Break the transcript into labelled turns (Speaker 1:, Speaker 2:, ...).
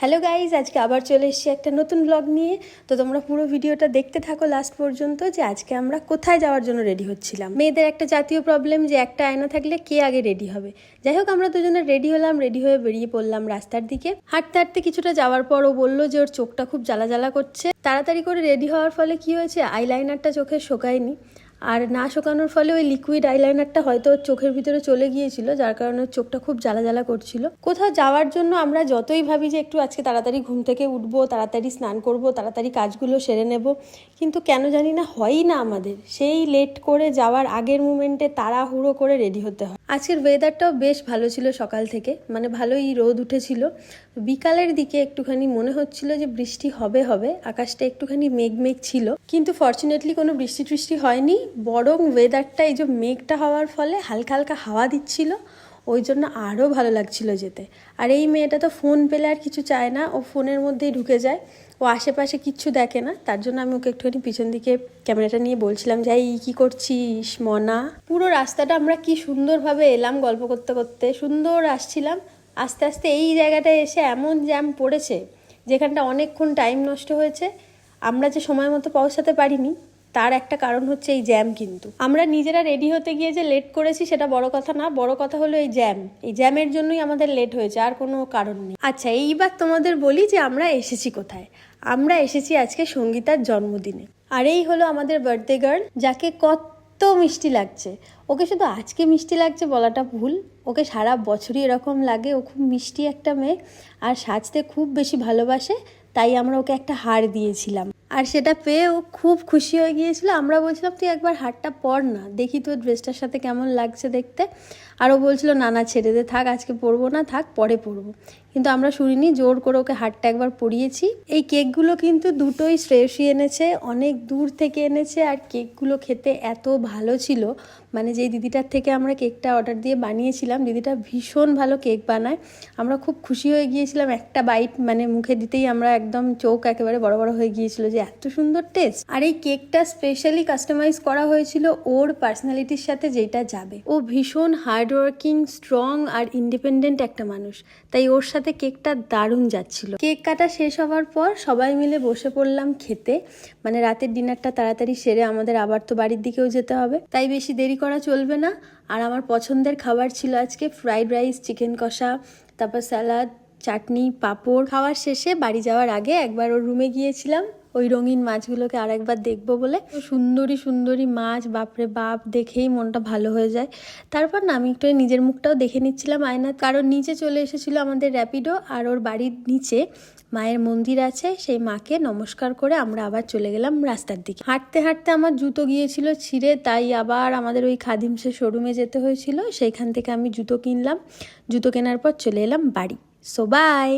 Speaker 1: Hello guys, আজকে আবার চলে এসেছি একটা নতুন ব্লগ নিয়ে। তো তোমরা পুরো ভিডিওটা দেখতে থাকো লাস্ট পর্যন্ত, যে আজকে আমরা কোথায় যাওয়ার জন্য রেডি হচ্ছিলাম। মেয়েদের একটা জাতীয় প্রবলেম যে একটা আয়না থাকলে কে আগে রেডি হবে। যাই হোক, আমরা দুজনে রেডি হলাম, রেডি হয়ে বেরিয়ে পড়লাম রাস্তার দিকে। হাঁটতে হাঁটতে কিছুটা যাওয়ার পর ও বললো যে ওর চোখটা খুব জ্বালা জ্বালা করছে। তাড়াতাড়ি করে রেডি হওয়ার ফলে কি হয়েছে, আইলাইনারটা চোখে শোকায়নি, আর না শোকানোর ফলে ওই লিকুইড আইলাইনারটা হয়তো ওর চোখের ভিতরে চলে গিয়েছিল, যার কারণে ওর চোখটা খুব জ্বালা জ্বালা করছিল। কোথাও যাওয়ার জন্য আমরা যতই ভাবি যে একটু আজকে তাড়াতাড়ি ঘুম থেকে উঠবো, তাড়াতাড়ি স্নান করব, তাড়াতাড়ি কাজগুলো সেরে নেব, কিন্তু কেন জানি না হয়ই না আমাদের। সেই লেট করে যাওয়ার আগের মুমেন্টে তাড়াহুড়ো করে রেডি হতে হয়। আজকের ওয়েদারটাও বেশ ভালো ছিল, সকাল থেকে মানে ভালোই রোদ উঠেছিল। বিকালের দিকে একটুখানি মনে হচ্ছিল যে বৃষ্টি হবে হবে, আকাশটা একটুখানি মেঘ মেঘ ছিল, কিন্তু ফর্চুনেটলি কোনো বৃষ্টি টৃষ্টি হয়নি। বরং ওয়েদারটা এই যে মেঘটা হওয়ার ফলে হালকা হালকা হাওয়া দিচ্ছিল, ওই জন্য আরও ভালো লাগছিল যেতে। আর এই মেয়েটা তো ফোন পেলে আর কিছু চায় না, ও ফোনের মধ্যেই ঢুকে যায়, ও আশেপাশে কিচ্ছু দেখে না। তার জন্য আমি ওকে একটুখানি পিছন দিকে ক্যামেরাটা নিয়ে বলছিলাম যে এই কী করছিস মনা। পুরো রাস্তাটা আমরা কি সুন্দরভাবে এলাম, গল্প করতে করতে সুন্দর আসছিলাম। আস্তে আস্তে এই জায়গাটায় এসে এমন জ্যাম পড়েছে, যেখানটা অনেকক্ষণ টাইম নষ্ট হয়েছে। আমরা যে সময় মতো পৌঁছাতে পারিনি, তার একটা কারণ হচ্ছে এই জ্যাম। কিন্তু আমরা নিজেরা রেডি হতে গিয়ে যে লেট করেছি সেটা বড় কথা না, বড় কথা হলো এই জ্যাম। এই জ্যামের জন্যই আমাদের লেট হয়েছে, আর কোনো কারণ নেই। আচ্ছা, এইবার তোমাদের বলি যে আমরা এসেছি কোথায়। আমরা এসেছি আজকে সঙ্গীতার জন্মদিনে। আর এই হলো আমাদের বার্থডে গার্ল, যাকে কত মিষ্টি লাগছে। ওকে শুধু আজকে মিষ্টি লাগছে বলাটা ভুল, ওকে সারা বছরই এরকম লাগে। ও খুব মিষ্টি একটা মেয়ে, আর সাজতে খুব বেশি ভালোবাসে। তাই আমরা ওকে একটা হার দিয়েছিলাম, আর সেটা পেয়ে ও খুব খুশি হয়ে গিয়েছিল। আমরা বলছিলাম তুই একবার হারটা পর না, দেখি তোর ড্রেসটার সাথে কেমন লাগছে দেখতে। আর ও বলছিল না না ছেড়ে দে, থাক আজকে পরবো না, থাক পরে পরবো। কিন্তু আমরা শুনিনি, জোর করে ওকে হারটা একবার পরিয়েছি। এই কেকগুলো কিন্তু দুটোই শ্রেয়সী এনেছে, অনেক দূর থেকে এনেছে। আর কেকগুলো খেতে এত ভালো ছিল, মানে যেই দিদিটার থেকে আমরা কেকটা অর্ডার দিয়ে বানিয়েছিলাম, দিদিটা ভীষণ ভালো কেক বানায়। আমরা খুব খুশি হয়ে গিয়েছিলাম, একটা বাইট মানে মুখে দিতেই আমরা একদম চোখ একেবারে বড় বড় হয়ে গিয়েছিল যে এত সুন্দর টেস্ট। আর এই কেকটা স্পেশালি কাস্টমাইজ করা হয়েছিল ওর পার্সোনালিটির সাথে, যেটা যাবে। ও ভীষণ হার্ডওয়ার্কিং, স্ট্রং আর ইন্ডিপেন্ডেন্ট একটা মানুষ, তাই ওর সাথে কেকটা দারুণ যাচ্ছিল। কেক কাটা শেষ হওয়ার পর সবাই মিলে বসে পড়লাম খেতে। মানে রাতের ডিনারটা তাড়াতাড়ি সেরে আমাদের আবার তো বাড়ির দিকেও যেতে হবে, তাই বেশি দেরি করা চলবে না। আর আমার পছন্দের খাবার ছিল আজকে ফ্রাইড রাইস, চিকেন কষা, তারপর স্যালাড, চাটনি, পাঁপড়। খাওয়ার শেষে বাড়ি যাওয়ার আগে একবার ওর রুমে গিয়েছিলাম ওই রঙিন মাছগুলোকে আর একবার দেখবো বলে। সুন্দরী সুন্দরী মাছ, বাপরে বাপ, দেখেই মনটা ভালো হয়ে যায়। তারপর না আমি একটু নিজের মুখটাও দেখে নিচ্ছিলাম আয়না, কারণ নিচে চলে এসেছিল আমাদের র্যাপিডো। আর ওর বাড়ির নিচে মায়ের মন্দির আছে, সেই মাকে নমস্কার করে আমরা আবার চলে গেলাম রাস্তার দিকে। হাঁটতে হাঁটতে আমার জুতো গিয়েছিল ছিঁড়ে, তাই আবার আমাদের ওই খাদিমসের শোরুমে যেতে হয়েছিল। সেইখান থেকে আমি জুতো কিনলাম, জুতো কেনার পর চলে এলাম বাড়ি। So by.